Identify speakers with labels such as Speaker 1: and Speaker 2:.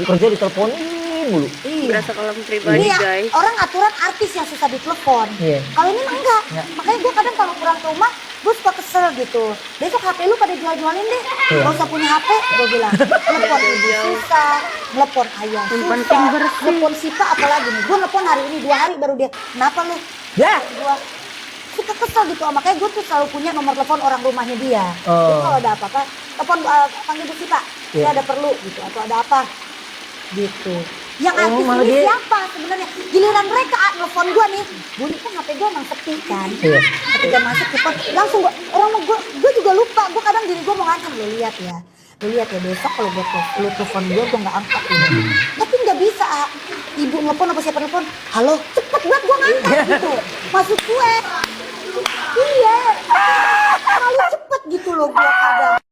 Speaker 1: kerja diteleponin mulu.
Speaker 2: Iya.
Speaker 3: Berasa kolam pribadi,
Speaker 2: Ini ya,
Speaker 3: guys.
Speaker 2: orang aturan artis yang susah ditelepon.
Speaker 1: Iya.
Speaker 2: Kalau ini mah enggak.
Speaker 1: Ya.
Speaker 2: Makanya gue kadang kalau pulang ke rumah, gue suka kesel gitu. Besok HP lu pada jual-jualin deh.
Speaker 1: Iya.
Speaker 2: Gak usah punya HP, gue bilang. Telepon ibu susah, telepon ayah
Speaker 3: Yang
Speaker 2: susah,
Speaker 3: penting bersih.
Speaker 2: telepon Sita apalagi nih. Gue telepon hari ini 2 hari baru dia. Kenapa lu?
Speaker 1: Ya.
Speaker 2: Gue suka kesel gitu. Makanya gue tuh selalu punya nomor telepon orang rumahnya dia.
Speaker 1: Oh.
Speaker 2: Jadi kalau ada apa-apa, telepon panggil Bu Sita.
Speaker 1: Iya.
Speaker 2: Saya ada perlu gitu atau ada apa gitu. Yang
Speaker 1: Oh,
Speaker 2: artis
Speaker 1: malah
Speaker 2: ini
Speaker 1: dia-
Speaker 2: siapa sebenarnya? Giliran mereka telepon gua nih, bunyi kan HP gua emang sepi kan.
Speaker 1: Iya.
Speaker 2: Ketika masuk telepon langsung gua juga lupa. Gua kadang diri gua mau ngancam lo lihat ya. Lo lihat ya besok kalau gua telepon gua nggak angkat ini. Tapi nggak bisa. Ibu nelfon apa siapa nelfon? Halo, cepet banget gua ngangkat gitu. Maksud gue. Iya. Terlalu cepet gitu loh gua kadang.